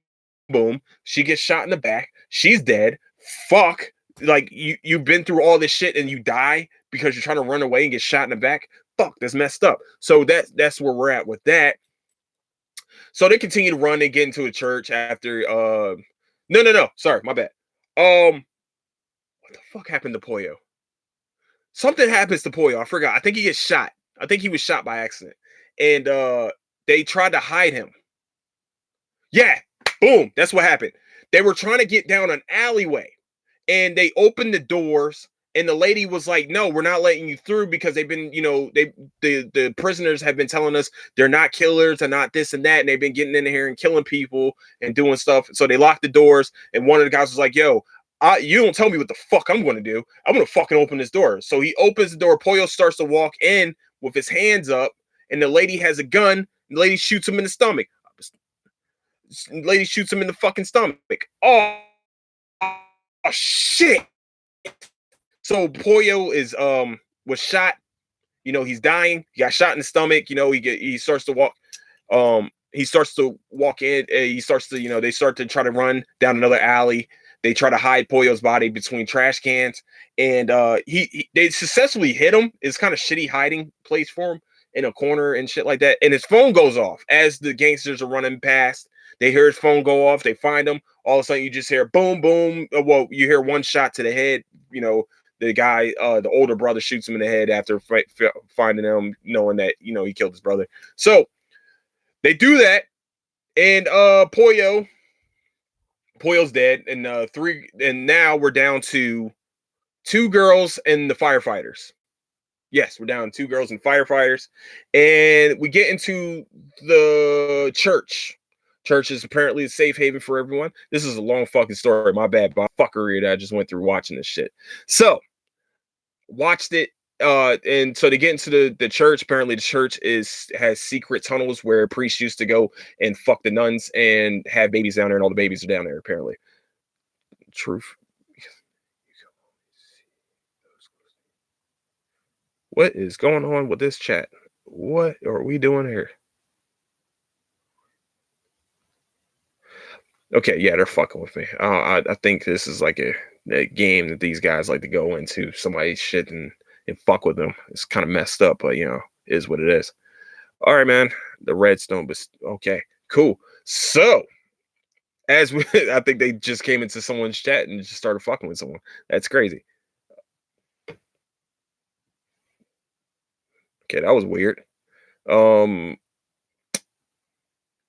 boom. She gets shot in the back. She's dead. Fuck. Like, you've been through all this shit and you die because you're trying to run away and get shot in the back. Fuck, that's messed up. So that's where we're at with that. So they continue to run and get into a church after no, sorry, my bad. What the fuck happened to Pollo? Something happens to Pollo. I forgot. I think he gets shot. I think he was shot by accident. And they tried to hide him. Yeah, boom, that's what happened. They were trying to get down an alleyway, and they opened the doors, and the lady was like, no, we're not letting you through because they've been, the prisoners have been telling us they're not killers and not this and that, and they've been getting in here and killing people and doing stuff. So they locked the doors, and one of the guys was like, yo, you don't tell me what the fuck I'm going to do. I'm going to fucking open this door. So he opens the door. Pollo starts to walk in with his hands up, and the lady has a gun. The lady shoots him in the stomach. Lady shoots him in the fucking stomach. Oh, shit. So Pollo is was shot. He's dying. He got shot in the stomach. He starts to walk. He starts to walk in. He starts to they start to try to run down another alley. They try to hide Pollo's body between trash cans, and they successfully hit him. It's kind of shitty hiding place for him in a corner and shit like that. And his phone goes off as the gangsters are running past. They hear his phone go off. They find him. All of a sudden, you just hear boom, boom. Well, you hear one shot to the head. The guy, the older brother, shoots him in the head after finding him, knowing that he killed his brother. So they do that, and Pollo's dead, and now we're down to 2 girls and the firefighters. Yes, we're down to 2 girls and firefighters, and we get into the church. Church is apparently a safe haven for everyone. This is a long fucking story. My bad, but fuckery that I just went through watching this shit. So, watched it, and so they get into the church. Apparently, the church has secret tunnels where priests used to go and fuck the nuns and have babies down there, and all the babies are down there. Apparently, truth. What is going on with this chat? What are we doing here? Okay, yeah, they're fucking with me. I think this is like a game that these guys like to go into somebody's shit and fuck with them. It's kind of messed up, but is what it is. All right, man. The redstone, but okay, cool. So, I think they just came into someone's chat and just started fucking with someone. That's crazy. Okay, that was weird.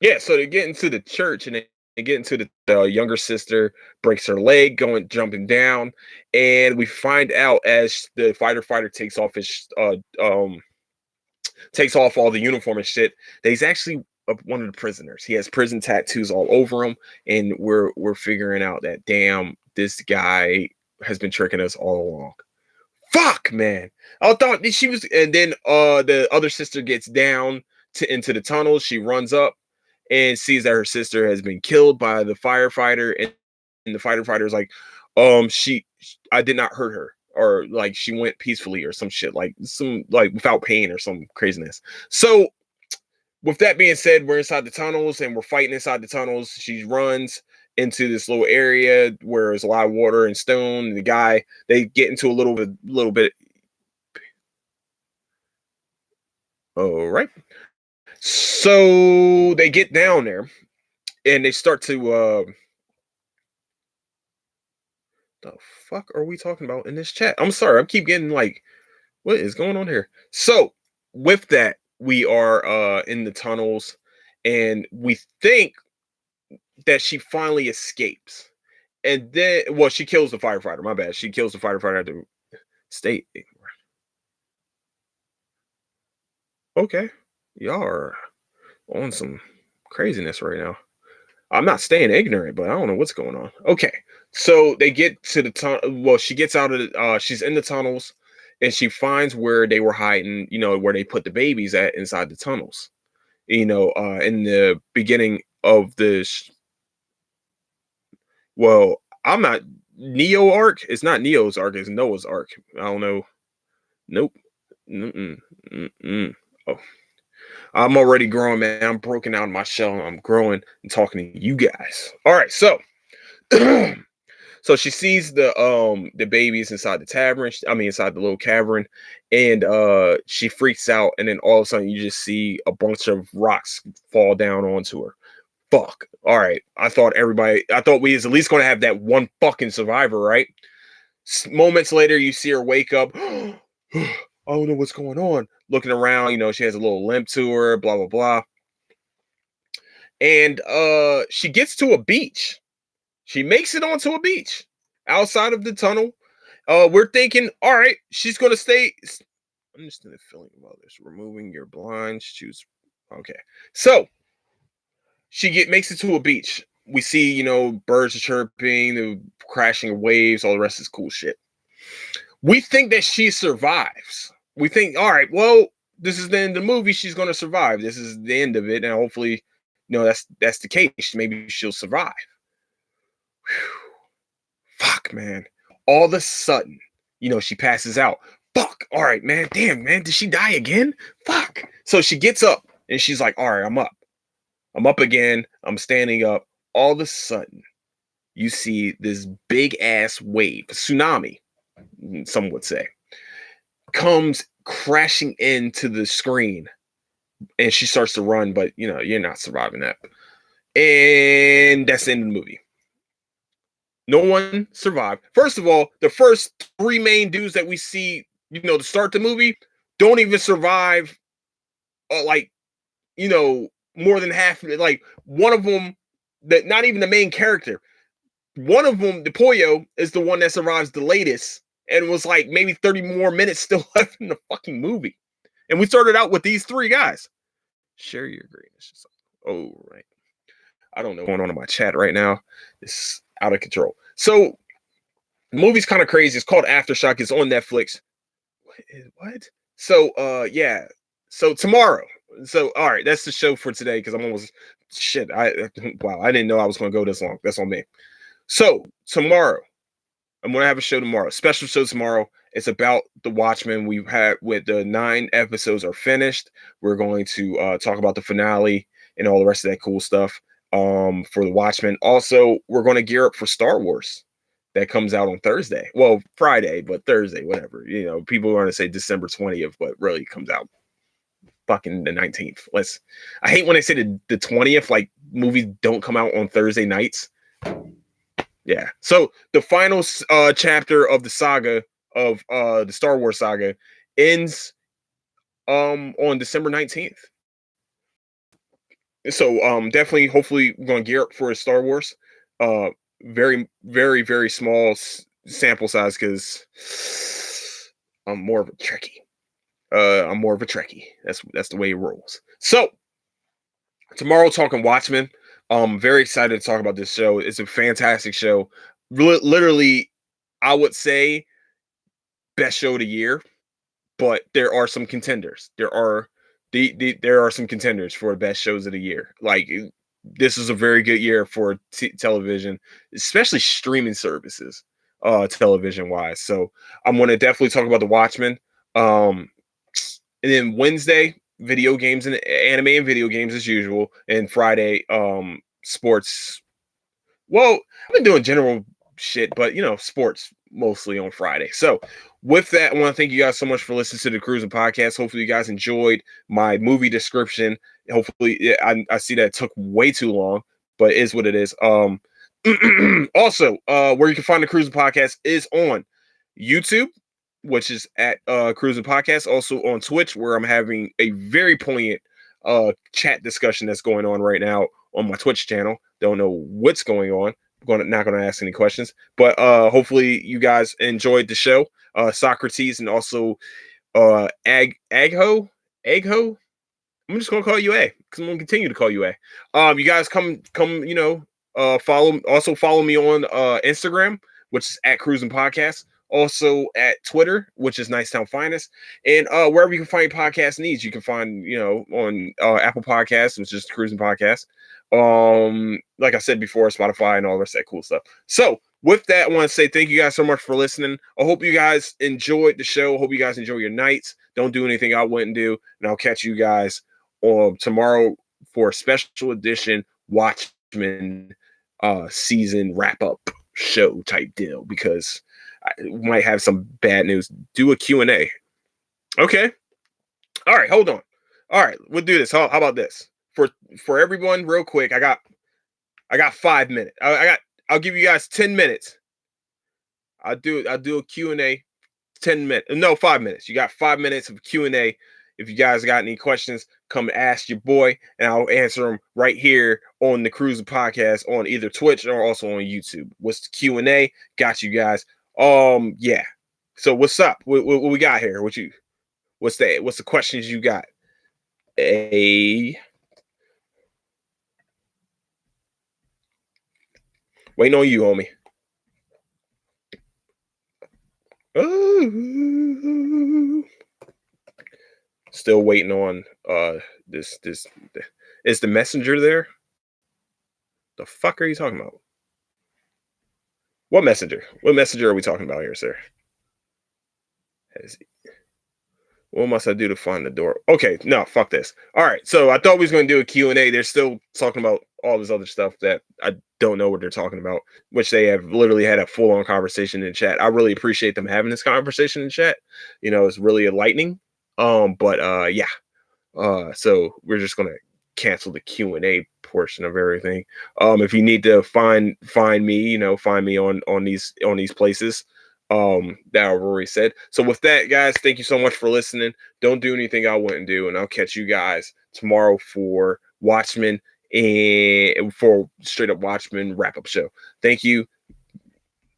Yeah, so they get into the church and they get into the younger sister breaks her leg jumping down, and we find out as the fighter takes off his takes off all the uniform and shit that he's actually one of the prisoners. He has prison tattoos all over him, and we're figuring out that damn, this guy has been tricking us all along. Fuck, man. I thought she was, and then the other sister gets down into the tunnel. She runs up and sees that her sister has been killed by the firefighter, and the firefighter is like, I did not hurt her, or like she went peacefully or some shit, like some like without pain or some craziness. So with that being said, we're inside the tunnels and we're fighting inside the tunnels. She runs into this little area where there's a lot of water and stone. And the guy, they get into a little bit. All right. So they get down there and they start to the fuck are we talking about in this chat? I'm sorry, I keep getting like, what is going on here? So with that, we are in the tunnels, and we think that she finally escapes. And then, well, she kills the firefighter. My bad. She kills the firefighter at the state. Okay. Y'all are on some craziness right now. I'm not staying ignorant, but I don't know what's going on. Okay. So they get to the tunnel. Well, she gets out of the, she's in the tunnels, and she finds where they were hiding, where they put the babies at inside the tunnels. In the beginning of this. Well, I'm not Neo Arc. It's not Neo's Arc. It's Noah's Arc. I don't know. Nope. Mm-mm. Mm-mm. Oh, I'm already growing, man. I'm broken out of my shell. I'm growing and talking to you guys. All right, so so she sees the babies inside the tavern. Inside the little cavern, and she freaks out. And then all of a sudden, you just see a bunch of rocks fall down onto her. Fuck. All right. I thought we was at least going to have that one fucking survivor, right? Moments later, you see her wake up. I don't know what's going on. Looking around, she has a little limp to her, blah, blah, blah. And she gets to a beach. She makes it onto a beach outside of the tunnel. We're thinking, all right, she's going to stay. I'm just in the feeling about this. Removing your blinds. Choose. Okay. So she makes it to a beach. We see, birds are chirping, the crashing waves, all the rest is cool shit. We think that she survives. We think, all right, well, this is the end of the movie. She's going to survive. This is the end of it, and hopefully, that's the case. Maybe she'll survive. Whew. Fuck, man. All of a sudden, she passes out. Fuck. All right, man. Damn, man. Did she die again? Fuck. So she gets up and she's like, all right, I'm up. I'm up again. I'm standing up. All of a sudden, you see this big ass wave, tsunami, some would say, comes crashing into the screen. And she starts to run, but you're not surviving that. And that's the end of the movie. No one survived. First of all, the first three main dudes that we see, to start the movie, don't even survive. More than half. Like one of them, that not even the main character. One of them, the Pollo, is the one that survives the latest, and was like maybe 30 more minutes still left in the fucking movie. And we started out with these three guys. Share your greatness. Oh, right. I don't know what's going on in my chat right now. It's out of control. So the movie's kind of crazy. It's called Aftershock. It's on Netflix. What? So yeah. So tomorrow. So all right, that's the show for today because I'm almost shit. I didn't know I was gonna go this long. That's on me. So tomorrow, I'm gonna have a show tomorrow. Special show tomorrow. It's about the Watchmen. We've had with the 9 episodes are finished. We're going to talk about the finale and all the rest of that cool stuff. For the Watchmen. Also, we're going to gear up for Star Wars. That comes out on Thursday. Well, Friday, but Thursday, whatever. People are going to say December 20th, but really it comes out fucking the 19th. I hate when they say the 20th, like movies don't come out on Thursday nights. Yeah. So the final chapter of the saga of the Star Wars saga ends on December 19th. So definitely, hopefully, we're gonna gear up for a Star Wars. Very, very, very small sample size because I'm more of a Trekkie. That's the way it rolls. So tomorrow, talking Watchmen. I'm very excited to talk about this show. It's a fantastic show. Literally, I would say best show of the year, but there are some contenders. There are some contenders for best shows of the year. Like this is a very good year for television, especially streaming services, television wise. So I'm going to definitely talk about the Watchmen. And then Wednesday, video games and anime and video games as usual, and Friday, sports. Well, I've been doing general shit, but sports mostly on Friday. So with that, I want to thank you guys so much for listening to the Cruising Podcast. Hopefully you guys enjoyed my movie description. Hopefully I see that it took way too long, but it is what it is. Also, where you can find the Cruising Podcast is on YouTube, which is at Cruising Podcast. Also on Twitch, where I'm having a very poignant chat discussion that's going on right now on my Twitch channel. Don't know what's going on. Not going to ask any questions, but hopefully you guys enjoyed the show. Socrates and also Agho. I'm just gonna call you A because I'm gonna continue to call you A. You guys come, follow me on Instagram, which is at Cruising Podcast. Also at Twitter, which is Nicetown Finest, and wherever you can find podcast needs, you can find on Apple Podcasts, which is Cruising Podcast. Like I said before, Spotify and all the rest of that cool stuff. So with that, I want to say thank you guys so much for listening. I hope you guys enjoyed the show. I hope you guys enjoy your nights. Don't do anything I wouldn't do, and I'll catch you guys tomorrow for a special edition Watchmen season wrap up show type deal because I might have some bad news. Do a Q&A. Okay. All right, hold on. All right, we'll do this. How about this? For everyone, real quick, I got 5 minutes. I'll give you guys 10 minutes. I'll do a Q&A 10 minutes. No, 5 minutes. You got 5 minutes of Q&A. If you guys got any questions, come ask your boy, and I'll answer them right here on the Cruising Podcast on either Twitch or also on YouTube. What's the Q&A? Got you guys. Yeah. So what's up? What we got here? What's the questions you got? Waiting on you, homie. Oh. Still waiting on this. Is the messenger there? The fuck are you talking about? What messenger? What messenger are we talking about here, sir? What must I do to find the door? Okay, no, fuck this. All right, so I thought we was going to do a Q&A. They're still talking about all this other stuff that I don't know what they're talking about, which they have literally had a full-on conversation in chat. I really appreciate them having this conversation in chat. You know, it's really enlightening. But yeah. So we're just gonna cancel the Q&A portion of everything. If you need to find me, you know, find me on these places that I've already said. So with that, guys, thank you so much for listening. Don't do anything I wouldn't do, and I'll catch you guys tomorrow for Watchmen and for straight up Watchmen wrap up show. Thank you.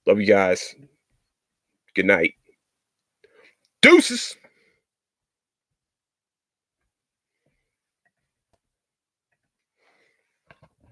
Love you guys. Good night. Deuces.